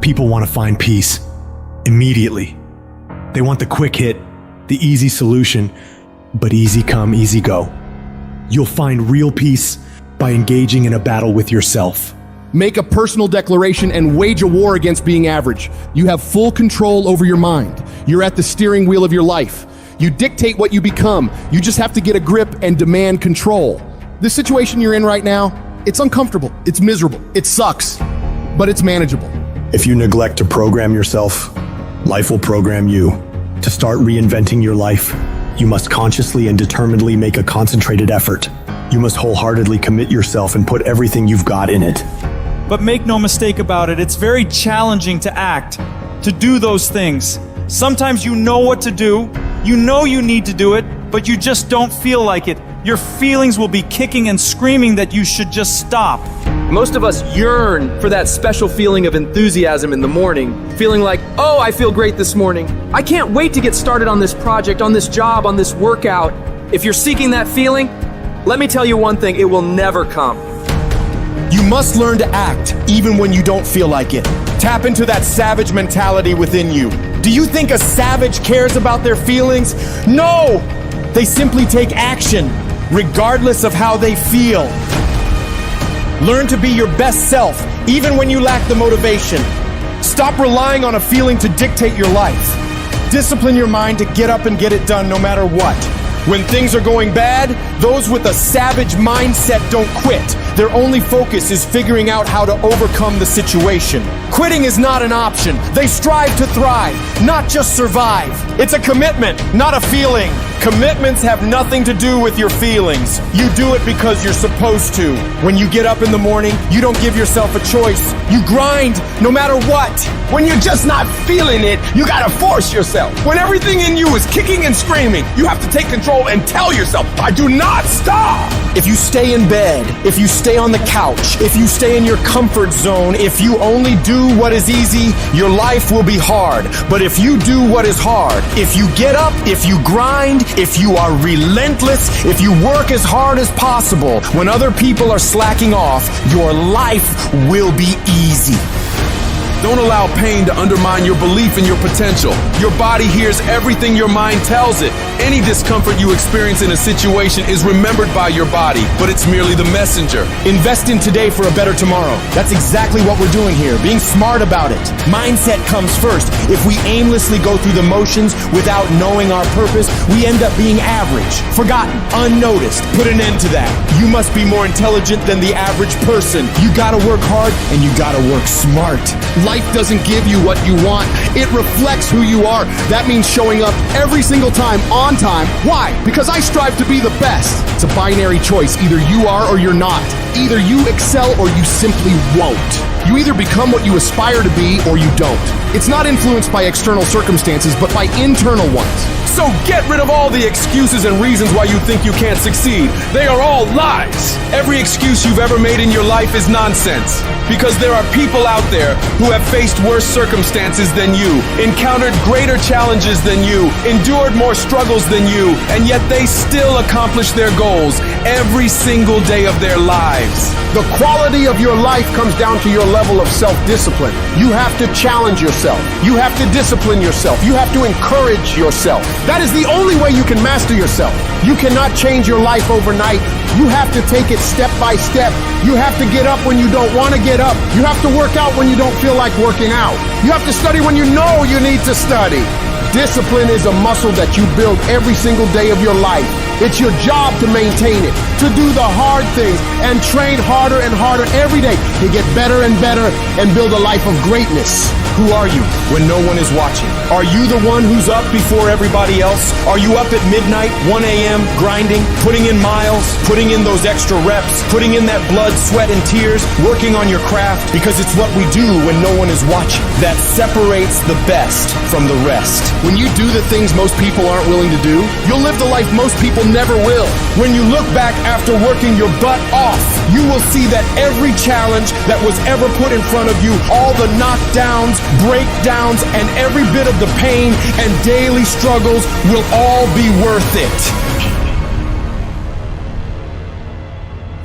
People want to find peace immediately. They want the quick hit, the easy solution, but easy come, easy go. You'll find real peace by engaging in a battle with yourself. Make a personal declaration and wage a war against being average. You have full control over your mind. You're at the steering wheel of your life. You dictate what you become. You just have to get a grip and demand control. The situation you're in right now, it's uncomfortable, it's miserable, it sucks, but it's manageable. If you neglect to program yourself, life will program you. To start reinventing your life, you must consciously and determinedly make a concentrated effort. You must wholeheartedly commit yourself and put everything you've got in it. But make no mistake about it, it's very challenging to act, to do those things. Sometimes you know what to do, you know you need to do it, but you just don't feel like it. Your feelings will be kicking and screaming that you should just stop. Most of us yearn for that special feeling of enthusiasm in the morning, feeling like, oh, I feel great this morning. I can't wait to get started on this project, on this job, on this workout. If you're seeking that feeling, let me tell you one thing, it will never come. You must learn to act even when you don't feel like it. Tap into that savage mentality within you. Do you think a savage cares about their feelings? No! They simply take action, regardless of how they feel. Learn to be your best self, even when you lack the motivation. Stop relying on a feeling to dictate your life. Discipline your mind to get up and get it done no matter what. When things are going bad, those with a savage mindset don't quit. Their only focus is figuring out how to overcome the situation. Quitting is not an option. They strive to thrive, not just survive. It's a commitment, not a feeling. Commitments have nothing to do with your feelings. You do it because you're supposed to. When you get up in the morning, you don't give yourself a choice. You grind no matter what. When you're just not feeling it, you gotta force yourself. When everything in you is kicking and screaming, you have to take control and tell yourself, I do not stop. If you stay in bed, if you stay on the couch, if you stay in your comfort zone, if you only do what is easy, your life will be hard. But if you do what is hard, if you get up, if you grind, if you are relentless, if you work as hard as possible, when other people are slacking off, your life will be easy. Don't allow pain to undermine your belief in your potential. Your body hears everything your mind tells it. Any discomfort you experience in a situation is remembered by your body, but it's merely the messenger. Invest in today for a better tomorrow. That's exactly what we're doing here, being smart about it. Mindset comes first. If we aimlessly go through the motions without knowing our purpose, we end up being average, forgotten, unnoticed. Put an end to that. You must be more intelligent than the average person. You gotta work hard and you gotta work smart. Life doesn't give you what you want. It reflects who you are. That means showing up every single time on time. Why? Because I strive to be the best. It's a binary choice. Either you are or you're not. Either you excel or you simply won't. You either become what you aspire to be or you don't. It's not influenced by external circumstances, but by internal ones. So get rid of all the excuses and reasons why you think you can't succeed. They are all lies. Every excuse you've ever made in your life is nonsense. Because there are people out there who have faced worse circumstances than you, encountered greater challenges than you, endured more struggles than you, and yet they still accomplish their goals every single day of their lives. The quality of your life comes down to your level of self-discipline. You have to challenge yourself. You have to discipline yourself. You have to encourage yourself. That is the only way you can master yourself. You cannot change your life overnight. You have to take it step by step. You have to get up when you don't want to get up. You have to work out when you don't feel like working out. You have to study when you know you need to study. Discipline is a muscle that you build every single day of your life. It's your job to maintain it, to do the hard things and train harder and harder every day to get better and better and build a life of greatness. Who are you when no one is watching? Are you the one who's up before everybody else? Are you up at midnight, 1 a.m., grinding, putting in miles, putting in those extra reps, putting in that blood, sweat, and tears, working on your craft? Because it's what we do when no one is watching that separates the best from the rest. When you do the things most people aren't willing to do, you'll live the life most people never will. When you look back after working your butt off, you will see that every challenge that was ever put in front of you, all the knockdowns, breakdowns, and every bit of the pain and daily struggles will all be worth it.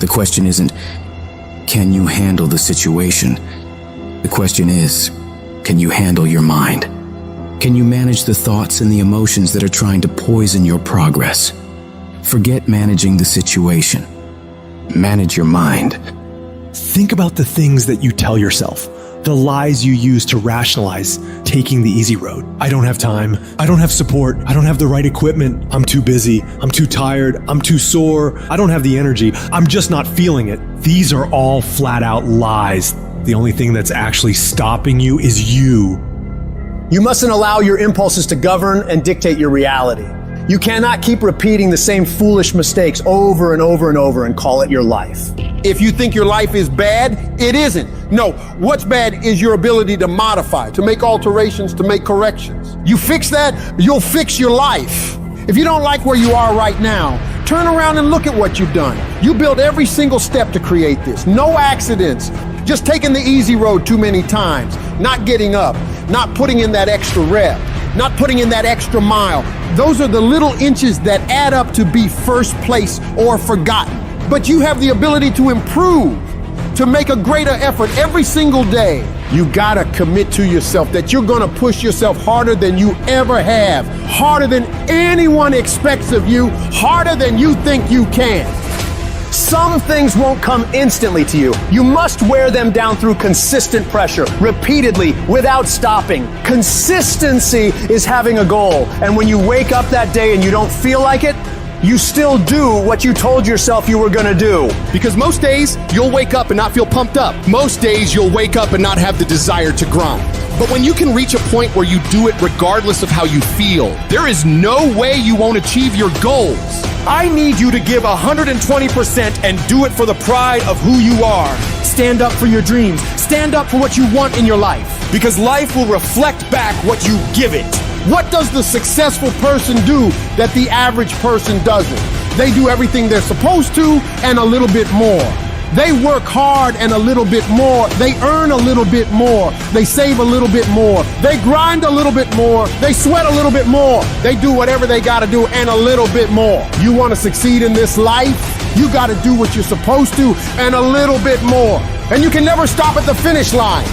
The question isn't, can you handle the situation? The question is, Can you handle your mind? Can you manage the thoughts and the emotions that are trying to poison your progress? Forget managing the situation. Manage your mind. Think about the things that you tell yourself, the lies you use to rationalize taking the easy road. I don't have time. I don't have support. I don't have the right equipment. I'm too busy. I'm too tired. I'm too sore. I don't have the energy. I'm just not feeling it. These are all flat out lies. The only thing that's actually stopping you is you. You mustn't allow your impulses to govern and dictate your reality. You cannot keep repeating the same foolish mistakes over and over and over and call it your life. If you think your life is bad, it isn't. No, what's bad is your ability to modify, to make alterations, to make corrections. You fix that, you'll fix your life. If you don't like where you are right now, turn around and look at what you've done. You built every single step to create this. No accidents. Just taking the easy road too many times. Not getting up. Not putting in that extra rep. Not putting in that extra mile. Those are the little inches that add up to be first place or forgotten. But you have the ability to improve, to make a greater effort every single day. You gotta commit to yourself that you're gonna push yourself harder than you ever have, harder than anyone expects of you, harder than you think you can. Some things won't come instantly to you. You must wear them down through consistent pressure, repeatedly, without stopping. Consistency is having a goal. And when you wake up that day and you don't feel like it, you still do what you told yourself you were gonna do. Because most days, you'll wake up and not feel pumped up. Most days, you'll wake up and not have the desire to grind. But when you can reach a point where you do it regardless of how you feel, there is no way you won't achieve your goals. I need you to give 120% and do it for the pride of who you are. Stand up for your dreams. Stand up for what you want in your life. Because life will reflect back what you give it. What does the successful person do that the average person doesn't? They do everything they're supposed to and a little bit more. They work hard and a little bit more. They earn a little bit more. They save a little bit more. They grind a little bit more. They sweat a little bit more. They do whatever they gotta do and a little bit more. You wanna succeed in this life? You gotta do what you're supposed to and a little bit more. And you can never stop at the finish line.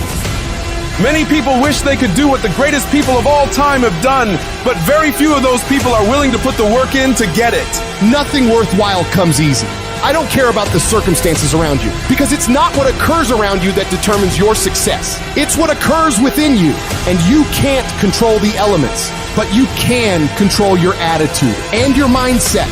Many people wish they could do what the greatest people of all time have done, but very few of those people are willing to put the work in to get it. Nothing worthwhile comes easy. I don't care about the circumstances around you, because it's not what occurs around you that determines your success. It's what occurs within you. And you can't control the elements, but you can control your attitude and your mindset.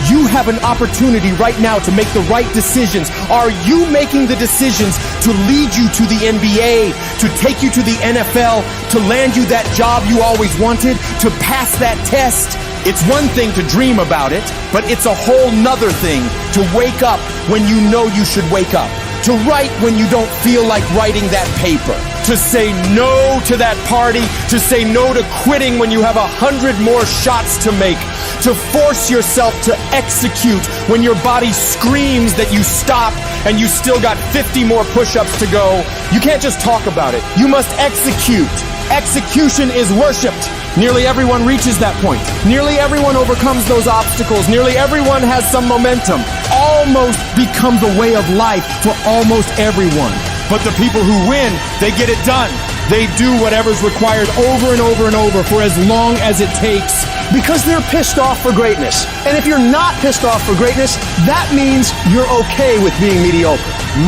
You have an opportunity right now to make the right decisions. Are you making the decisions to lead you to the NBA, to take you to the NFL, to land you that job you always wanted, to pass that test? It's one thing to dream about it, but it's a whole nother thing to wake up when you know you should wake up, to write when you don't feel like writing that paper, to say no to that party, to say no to quitting when you have 100 more shots to make, to force yourself to execute when your body screams that you stop and you still got 50 more push-ups to go. You can't just talk about it. You must execute. Execution is worshipped. Nearly everyone reaches that point. Nearly everyone overcomes those obstacles. Nearly everyone has some momentum. Almost becomes a way of life for almost everyone. But the people who win, they get it done. They do whatever's required over and over and over for as long as it takes. Because they're pissed off for greatness. And if you're not pissed off for greatness, that means you're okay with being mediocre.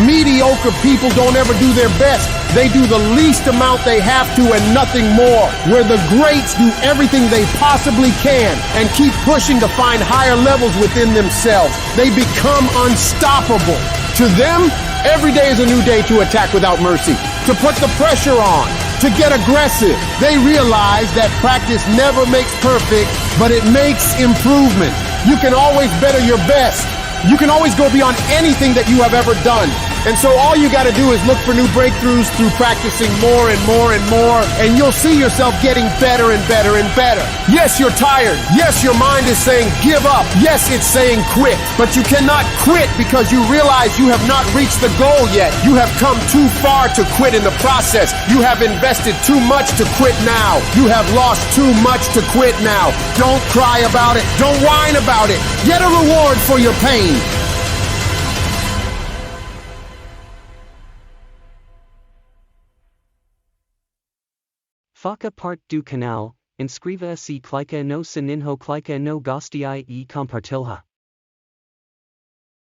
Mediocre people don't ever do their best. They do the least amount they have to and nothing more. Where the greats do everything they possibly can and keep pushing to find higher levels within themselves. They become unstoppable. To them, every day is a new day to attack without mercy, to put the pressure on, to get aggressive. They realize that practice never makes perfect, but it makes improvement. You can always better your best. You can always go beyond anything that you have ever done. And so all you got to do is look for new breakthroughs through practicing more and more and more, and you'll see yourself getting better and better and better. Yes, you're tired. Yes, your mind is saying give up. Yes, it's saying quit. But you cannot quit because you realize you have not reached the goal yet. You have come too far to quit in the process. You have invested too much to quit now. You have lost too much to quit now. Don't cry about it. Don't whine about it. Get a reward for your pain. Faca parte do canal, inscreva-se clica no sininho clica no gostai e compartilha.